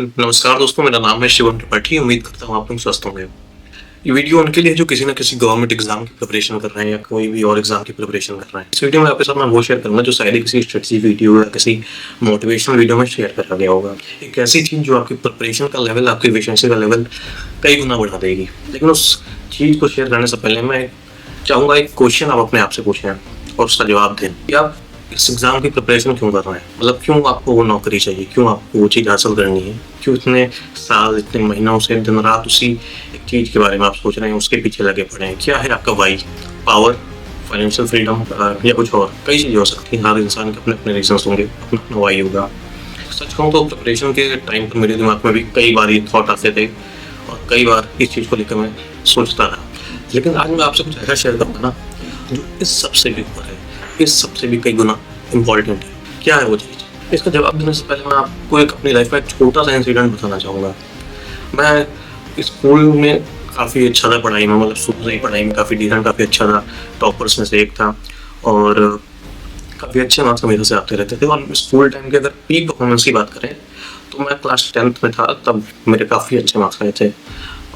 नमस्कार दोस्तों, मेरा नाम है शिवम त्रिपाठी। उम्मीद करता हूँ आप लोग स्वस्थ होंगे। ये वीडियो उनके लिए जो किसी न किसी गवर्नमेंट एग्जाम की प्रिपरेशन कर रहे हैं या कोई भी और एग्जाम की प्रिपरेशन कर रहे हैं। इस वीडियो में आपके साथ मैं वो शेयर करूंगा जो शायद ही किसी स्ट्रेटजी वीडियो या किसी मोटिवेशनल वीडियो में शेयर करा गया होगा। एक ऐसी चीज़ जो आपकी प्रिपरेशन का लेवल, आपकी एफिशिएंसी का लेवल कई गुना बढ़ा देगी। लेकिन उस चीज़ को शेयर करने से पहले मैं चाहूँगा एक क्वेश्चन आप अपने आप से पूछें और उसका जवाब दें कि आप इस एग्ज़ाम की प्रिपरेशन क्यों कर रहे हैं। मतलब क्यों आपको वो नौकरी चाहिए, क्यों आपको वो चीज़ हासिल करनी है, क्यों इतने साल, इतने महीनों से दिन रात उसी एक चीज़ के बारे में आप सोच रहे हैं, उसके पीछे लगे पड़े हैं। क्या है आपका वाई? पावर, फाइनेंशियल फ्रीडम या कुछ और? कई चीज़ें हो सकती हैं। हर इंसान के अपने अपने रीजंस होंगे, अपना अपना वाई होगा। सच कहूँ तो प्रिपरेशन के टाइम पर मेरे दिमाग में भी कई बार ये थॉट आते थे और कई बार इस चीज़ को लेकर मैं सोचता था। लेकिन आज मैं आपसे कुछ ऐसा शेयर करूँगा ना जो इस सबसे भी ऊपर है, इस सबसे भी कई गुना इम्पॉर्टेंट है। क्या है वो चीज़? इसका जवाब देने से पहले मैं आपको एक अपनी लाइफ का एक छोटा सा इंसिडेंट बताना चाहूँगा। मैं स्कूल में काफ़ी अच्छा था पढ़ाई में, मतलब शुरू से ही पढ़ाई में काफ़ी डिसेंट, काफ़ी अच्छा था, टॉपर्स में से एक था और काफ़ी अच्छे मार्क्स मेरे से आते रहते थे। और स्कूल टाइम के अगर पीक परफॉर्मेंस की बात करें तो मैं क्लास 10th में था, तब मेरे काफ़ी अच्छे मार्क्स आए थे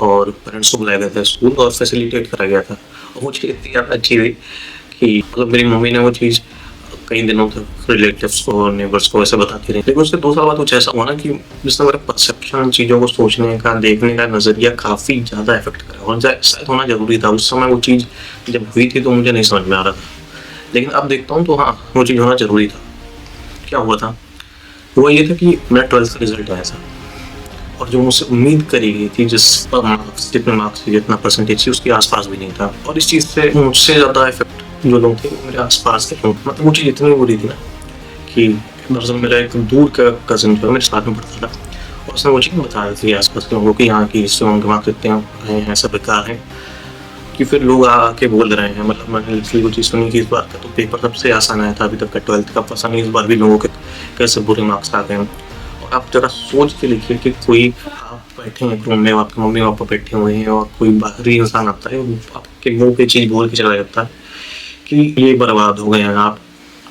और पेरेंट्स को बुलाया गया था स्कूल और फैसिलिटेट करा गया था। और वो चीज़ इतनी ज़्यादा अच्छी हुई कि मतलब मेरी मम्मी ने वो चीज़ कई दिनों तक रिलेटिव्स को, नेबर्स को ऐसे बताती रही। लेकिन उसके 2 साल बाद कुछ ऐसा हुआ ना कि जिसने मेरा परसेप्शन, चीज़ों को सोचने का, देखने का नज़रिया काफ़ी ज़्यादा इफेक्ट करा। और शायद होना ज़रूरी था। उस समय वो चीज़ जब हुई थी तो मुझे नहीं समझ में आ रहा था, लेकिन अब देखता हूँ तो हाँ, वो चीज़ होना ज़रूरी था। क्या हुआ था? वो ये था कि मेरा 12th का रिजल्ट आया था और जो मुझसे उम्मीद करी गई थी, जिस पर मार्क्स, जितने मार्क्स थे, जितना परसेंटेज थी, उसके आसपास भी नहीं था। और इस चीज़ से मुझसे ज़्यादा इफेक्ट जो लोग थे वो मेरे आसपास के लोग। मतलब वो चीज़ इतनी बुरी थी ना कि दरअसल मेरा एक दूर का कज़न जो है मेरे साथ में पढ़ता था और उसने वो चीज़ बता दी थी आसपास के लोगों को कि यहाँ की इससे उनके मार्क्स इतने आए हैं, सब बेकार हैं, कि फिर लोग आके बोल रहे हैं। मतलब मैंने लिटरली वो चीज़ सुनी कि इस बार का तो पेपर सबसे आसान आया था अभी तक का, 12th का। पता नहीं इस बार भी लोगों के कैसे बुरे मार्क्स आ गए हैं। और आप जरा सोच के लिखिए कि कोई, आप बैठे हैं रूम में, आपके मम्मी पापा बैठे हुए हैं और कोई बाहरी इंसान आता है, आपके मुंह पे चीज़ बोल के चला जाता है कि ये बर्बाद हो गए हैं, आप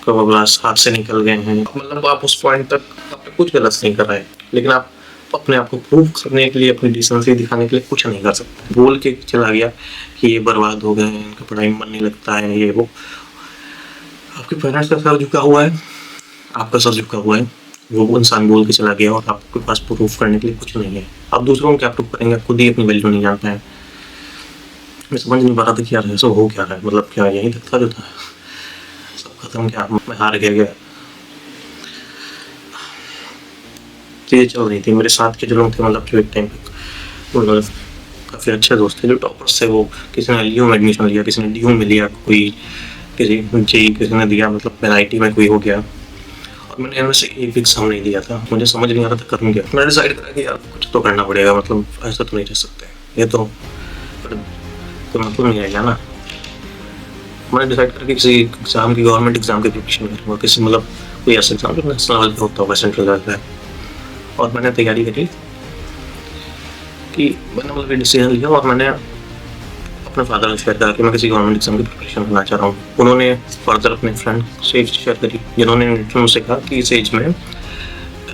कब हाथ से निकल गए हैं। मतलब आप उस पॉइंट तक आपने कुछ गलत नहीं कर रहे हैं, लेकिन आप अपने आप को प्रूव करने के लिए, अपनी डिसेंसी दिखाने के लिए कुछ नहीं कर सकते। बोल के चला गया कि ये बर्बाद हो गए हैं, इनका पढ़ाई में मन नहीं लगता है, ये वो। आपके पेरेंट्स का सर झुका हुआ है, आपका सर झुका हुआ है, वो इंसान बोल के चला गया और आपके पास प्रूफ करने के लिए कुछ नहीं है। आप दूसरों को क्या प्रूफ करेंगे? खुद ही अपनी वैल्यू नहीं जान पाए। मैं समझ नहीं पा रहा था कि यार ऐसा हो क्या रहा है। मतलब क्या यही तक था जो था, सब खत्म? क्या मैं हार गया? चीज़ें चल रही थी मेरे साथ के जो लोग थे, मतलब जो एक टाइम पे मतलब काफ़ी अच्छे दोस्त थे, जो टॉपर्स थे, वो किसी ने एलयू में एडमिशन लिया, किसी ने डीयू में लिया, कोई किसी जेई किसी ने दिया, मतलब मेरा आईटी में कोई हो गया। और मैंने इनमें से एक भी एग्जाम नहीं दिया था। मुझे समझ नहीं आ रहा था करूँ क्या। मैंने डिसाइड करा कि यार कुछ तो करना पड़ेगा, मतलब ऐसा तो नहीं रह सकते, ये तो मतलब नहीं रहेगा ना। मैंने डिसाइड करा कि किसी एग्जाम की, गवर्नमेंट एग्जाम की प्रिपरेशन करूँगा, किसी मतलब कोई ऐसा एग्जाम जो नेशनल लेवल पर होता होगा, सेंट्रल लेवल पर। और मैंने तैयारी करी कि मैंने मतलब डिसीजन लिया और मैंने अपने फादर ने शेयर करा कि मैं किसी गवर्नमेंट एग्जाम की प्रिपरेशन करना चाह रहा हूँ। उन्होंने फर्दर अपने फ्रेंड से शेयर करी, जिन्होंने मुझसे कहा कि इस एज में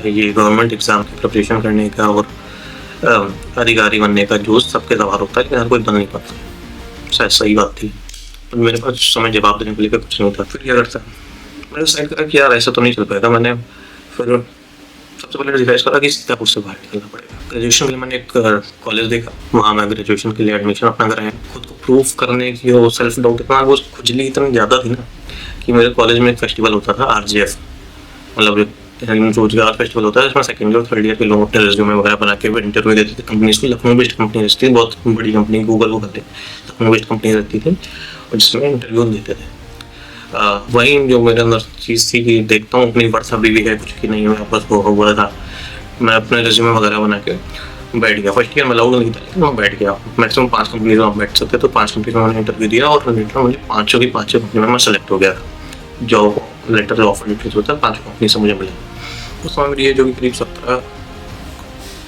ये गवर्नमेंट एग्जाम की प्रिपरेशन करने का और अधिकारी बनने का जोश सबके सवार होता है, लेकिन हर कोई बन नहीं पाता। शायद सही बात थी, पर मेरे पास उस समय जवाब देने के लिए कुछ नहीं था। फिर क्या करता, मैंने डिसाइड करा कि यार ऐसा तो नहीं चल पाएगा। मैंने फिर सबसे पहले डिसाइड करा कि सीतापुर से बाहर निकलना पड़ेगा। ग्रेजुएशन के लिए मैंने एक कॉलेज देखा, वहाँ मैं ग्रेजुएशन के लिए एडमिशन अपना कराया। खुद को प्रूव करने की वो सेल्फ डाउट इतना, वो खुजली इतनी ज़्यादा थी ना कि मेरे कॉलेज में एक फेस्टिवल होता था, RJF, मतलब रोजगार फेस्टिवल होता है, जिसमें सेकेंड और थर्ड ईयर के लोग अपने रिज्यूमे वगैरह बना के इंटरव्यू देते थे कंपनीज को। लखनऊ बेस्ड कंपनी रहती थी, बहुत बड़ी कंपनी, गूगल को कहते, लखनऊ बेस्ड कंपनी रहती थी और जिसमें इंटरव्यू देते थे। वही जो मेरे अंदर चीज़ थी कि देखता हूँ अपनी वर्थ अभी भी है कुछ कि नहीं, मेरे पास वो हुआ था। मैं अपने रिज्यूमे वगैरह बना के बैठ गया। फर्स्ट ईयर में अलाउड नहीं था, लेकिन मैं बैठ गया। मैक्सिमम 5 कंपनी में बैठ सकते, तो 5 कंपनी में मैंने इंटरव्यू दिया और मुझे 5 की 5 कंपनी में मैं सेलेक्ट हो गया था। जॉब लेटर, ऑफर लेटर होता है, 5 कंपनी से मुझे मिला। उस समय मेरी एज जो कि करीब 17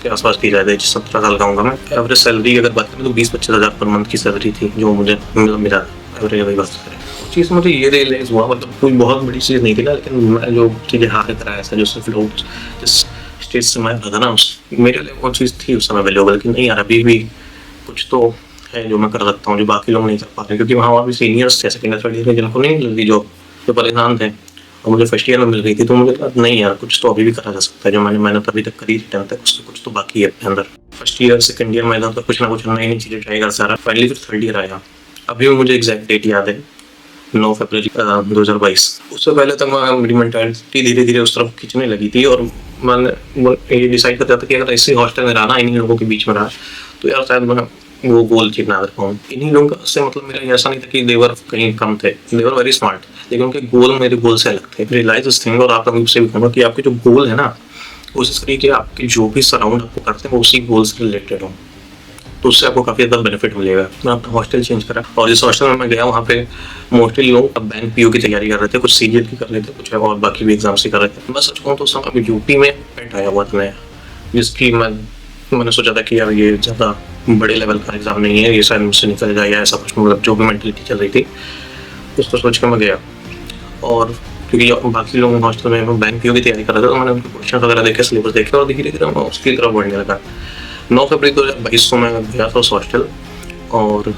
के आसपास की जाए, 17 साल का हूँगा मैं। एवरेज सैलरी अगर बात करें तो 20-25 हज़ार पर मंथ की सैलरी थी जो मुझे मिला एवरेज अगर बात करें। उस चीज़ मुझे ये रियलाइज़ हुआ, मतलब कोई बहुत बड़ी चीज़ नहीं थी ना, लेकिन मैं जो चीज़ें हासिल कराया था, जो सिर्फ लोग जिस स्टेज से मैं रहा था ना, मेरे लिए वो चीज़ थी उस समय अवेलेबल कि नहीं यार अभी भी कुछ तो है जो मैं कर सकता हूँ जो बाकी लोग नहीं कर पाते, क्योंकि वहाँ और भी सीनियर्स थे सेकंड थर्ड ईयर में जिनको नहीं मिल रही जॉब, जो परेशान थे, और मुझे फर्स्ट ईयर में मिल गई थी। तो मुझे लगा नहीं यार कुछ तो अभी भी करा जा सकता है, जो मैंने मेहनत अभी तक करी थी 10th तक, उससे कुछ तो बाकी है अपने अंदर। फर्स्ट ईयर सेकंड ईयर में इधर तो कुछ ना कुछ नई नई चीज़ें ट्राई कर सा रहा। फाइनली फिर थर्ड ईयर आया, अभी भी मुझे एग्जैक्ट डेट याद है, 9 फरवरी 2022। उससे पहले तक मैं मेरी मेंटालिटी धीरे धीरे उस तरफ खींचने लगी थी, और मैंने ये डिसाइड कर दिया था कि अगर ऐसे हॉस्टल में रहना, इन्हीं लोगों के बीच में रहा, तो यार शायद मैं वो गोल अचीव ना कर पाऊँ। इन्हीं लोगों का से मतलब मेरा ऐसा नहीं था कि देवर कहीं कम थे, देवर वेरी स्मार्ट, लेकिन उनके गोल मेरे गोल से अलग थे। रियलाइज इस थिंग, और आप कभी से भी कहूँगा कि आपके जो गोल है ना, कोशिश करिए कि आपके जो भी सराउंड आपको करते हैं वो उसी गोल से रिलेटेड हो, तो उससे आपको काफ़ी ज़्यादा बेनिफिट मिलेगा। मैं अपना हॉस्टल चेंज करा, और जिस हॉस्टल में मैं गया वहाँ पे मोस्टली लोग अब बैंक पीओ की तैयारी कर रहे थे, कुछ सीजीएल की कर रहे थे, कुछ और बाकी भी एग्जाम्स ही कर रहे थे। मैं सच कहूँ तो उस समय अभी यूपी में पेट आया हुआ था नया, जिसकी मैंने सोचा था कि यार ये ज़्यादा बड़े लेवल का एग्ज़ाम नहीं है, ये शायद मुझसे निकल जाए या ऐसा कुछ, मतलब जो भी मेंटलिटी चल रही थी उसको सोच कर मैं गया। और क्योंकि बाकी लोग हॉस्टल में बैंक पीओ की तैयारी कर रहे थे, तो मैंने उनके क्वेश्चन वगैरह देखे, सिलेबस देखे, और धीरे धीरे मैं उसकी तरफ बढ़ने लगा। 9 फरवरी 2022 को मैं गया था उस हॉस्टल, और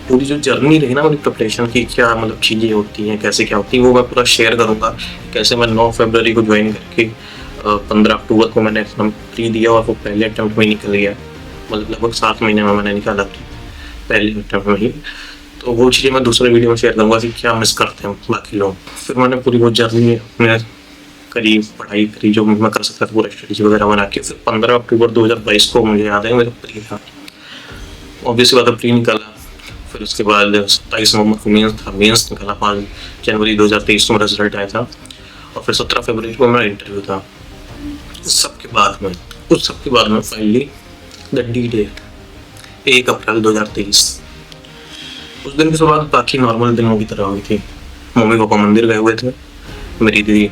पूरी जो जर्नी रही ना मेरी प्रिपरेशन की, क्या मतलब चीज़ें होती हैं, कैसे क्या होती है, वो मैं पूरा शेयर करूँगा। कैसे मैं 9 फरवरी को ज्वाइन करके 15 अक्टूबर को मैंने एग्जाम प्री दिया, और वो पहले अटैम्प्ट में निकल गया, मतलब लगभग 7 महीने में मैंने निकाला पहले अटैम्प्ट में ही। तो वो चीज़ें मैं दूसरे वीडियो में शेयर करूँगा कि क्या मिस करते हैं बाकी लोग। फिर मैंने पूरी वो जर्नी में करी, पढ़ाई करी जो मैं कर सकता था, पूरा स्ट्रेटेजी वगैरह बना के। फिर 15 अक्टूबर 2022 को मुझे याद है मेरा प्री था, ऑब्वियसली बात है प्री निकाला। फिर उसके बाद 27 नवंबर को मेंस था, मेंस निकाला। 5 जनवरी 2023 को मेरा रिजल्ट आया था, और फिर 17 फरवरी को मेरा इंटरव्यू था। उस सब के बाद में फाइनली द डी डेट 1 अप्रैल 2023। उस दिन के बाद बाकी नॉर्मल दिनों की तरह हुई थी। मम्मी पापा मंदिर गए हुए थे, मेरी दीदी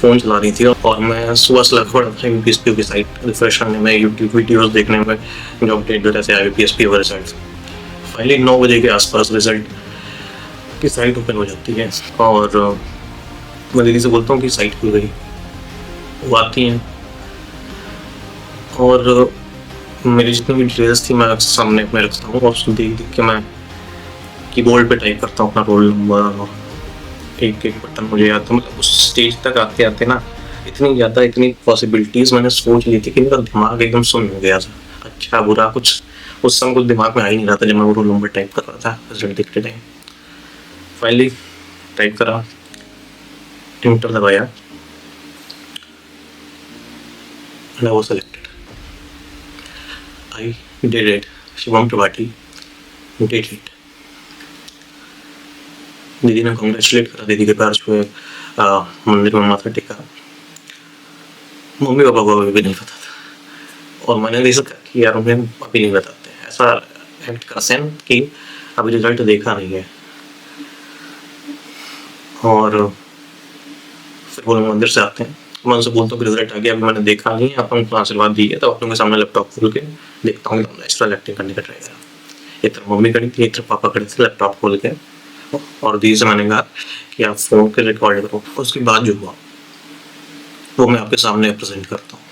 फ़ोन चला रही थी, और मैं सुबह से लगा पड़ा था यूपीएसपी की साइट रिफ्रेश करने में, यूट्यूब वीडियोस देखने में, जो अपडेट जैसे आई यूपीएसपी का रिजल्ट। फाइनली 9 बजे के आसपास रिजल्ट की साइट ओपन हो जाती है, और मैं दीदी से बोलता हूँ कि साइट खुल गई। वो आती हैं, और मेरी जितनी भी डिटेल्स थी मैं सामने अपने रखता हूँ, और उसको देख देख के मैं कीबोर्ड पे टाइप करता हूँ अपना रोल नंबर, एक एक बटन मुझे याद था। मतलब उस स्टेज तक आते आते ना इतनी पॉसिबिलिटीज़ मैंने सोच ली थी कि मेरा दिमाग एकदम सुन हो गया था। अच्छा बुरा कुछ उस समय कुछ दिमाग में आ ही नहीं रहा था जब मैं वो रोल नंबर टाइप कर रहा था रिजल्ट देखते टाइम। फाइनली टाइप करा, इंटर दबाया, and I was selected. I did it. Shivam Tripathi did it. दीदी ने कॉन्ग्रेचुलेट करा, दीदी के पैर छुए, मंदिर में माथा टेका। मम्मी पापा को अभी नहीं पता था, और मैंने ऐसा कहा कि यार उन्हें अभी नहीं बताते, ऐसा एक्ट कर सेन कि अभी रिजल्ट देखा नहीं है। और फिर वो लोग मंदिर से आते हैं, मैं उनसे बोलता हूँ कि रिजल्ट आ गया, अभी मैंने देखा नहीं है, आप उनको आशीर्वाद दी है, तो आप लोगों के सामने लैपटॉप खोल के देखता हूँ एक्स्ट्रा एक्टिंग करने का ट्राई करा। एक तरफ मम्मी खड़ी थी, एक तरफ पापा खड़े थे लैपटॉप खोल के, और दीदी से मैंने कहा कि आप फ़ोन पे रिकॉर्ड करो। उसके बाद जो हुआ वो मैं आपके सामने प्रेजेंट करता हूँ।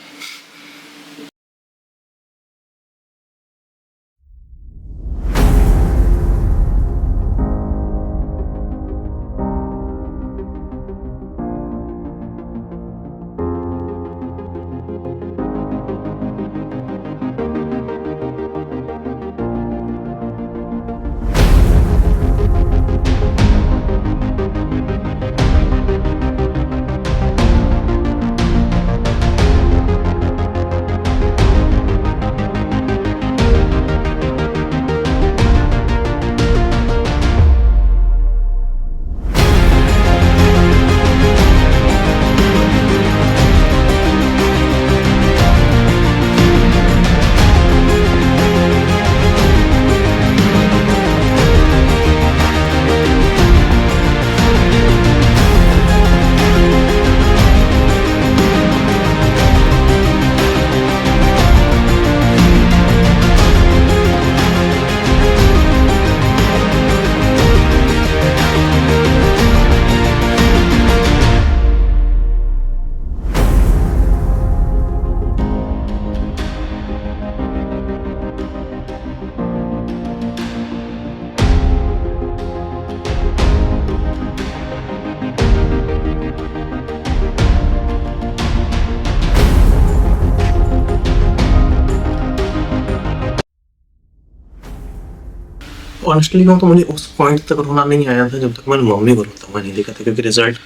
ऑनेस्टली कहूँ तो मुझे उस पॉइंट तक रोना नहीं आया था जब तक मैंने मम्मी को रोता हुआ नहीं देखा था, क्योंकि रिजल्ट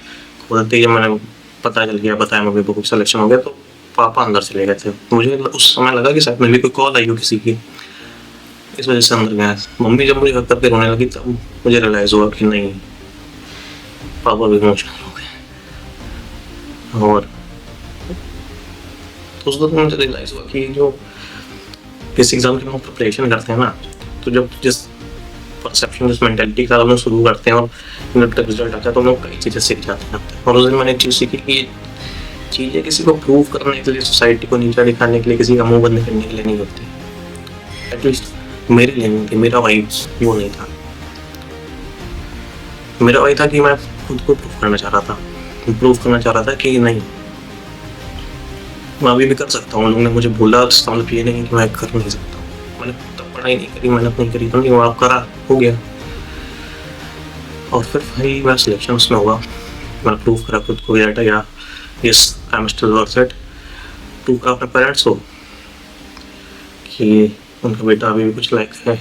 खोलते ही जब मैंने पता चल गया, बताया मम्मी को सिलेक्शन हो गया, तो पापा अंदर चले गए थे। मुझे उस समय लगा कि शायद मेरी कोई कॉल आई हो किसी की, इस वजह से अंदर गया। मम्मी जब मुझे हक करके रोने लगी तब मुझे रियलाइज़ हुआ कि नहीं, पापा भी इमोशनल हो गए। और तो उस वक्त मुझे रियलाइज़ हुआ कि जो किसी एग्ज़ाम की हम प्रिपरेशन करते हैं ना, तो जब जिस परसेप्शन, जिस मेंटालिटी का हम लोग शुरू करते हैं और जब तक रिजल्ट आता है तो हम लोग कई चीज़ें सीख जाते हैं। और उस दिन मैंने एक चीज़ सीखी कि चीज़ें किसी को प्रूव करने के लिए, सोसाइटी को नीचा दिखाने के लिए, किसी का मुंह बंद करने के लिए नहीं होती। एटलीस्ट मेरे लिए नहीं थी, मेरा वाइब वो नहीं था। मेरा वही था कि मैं खुद को प्रूव करना चाह रहा था, प्रूव करना चाह रहा था कि नहीं, मैं अभी भी कर सकता हूँ। लोगों ने मुझे बोला, इसका मतलब ये नहीं कि मैं कर नहीं सकता हूँ। मैंने तब पढ़ाई नहीं करी, मेहनत नहीं करी, तो नहीं हुआ, करा, हो गया। और फिर भाई मेरा सिलेक्शन उसमें हुआ, मैंने प्रूव करा खुद को, दैट या yes I am still worth it. Prove करा अपने पेरेंट्स को कि उनका बेटा अभी भी कुछ लायक है।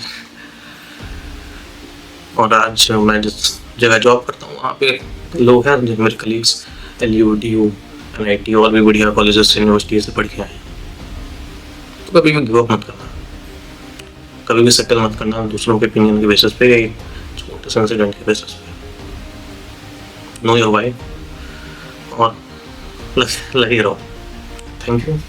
और आज मैं जिस जगह जॉब करता हूँ वहाँ पे लोग हैं जो मेरे कलीग्स LU, DU, NIT और भी बढ़िया कॉलेजेस से, यूनिवर्सिटी से पढ़ के आए। तो कभी भी गिव अप मत करना, कभी भी सेटल मत करना दूसरों के ओपिनियन के बेसिस पे या छोटे से इंसिडेंट के बेसिस पे। नो योर वाई और लगे रहो। Thank you.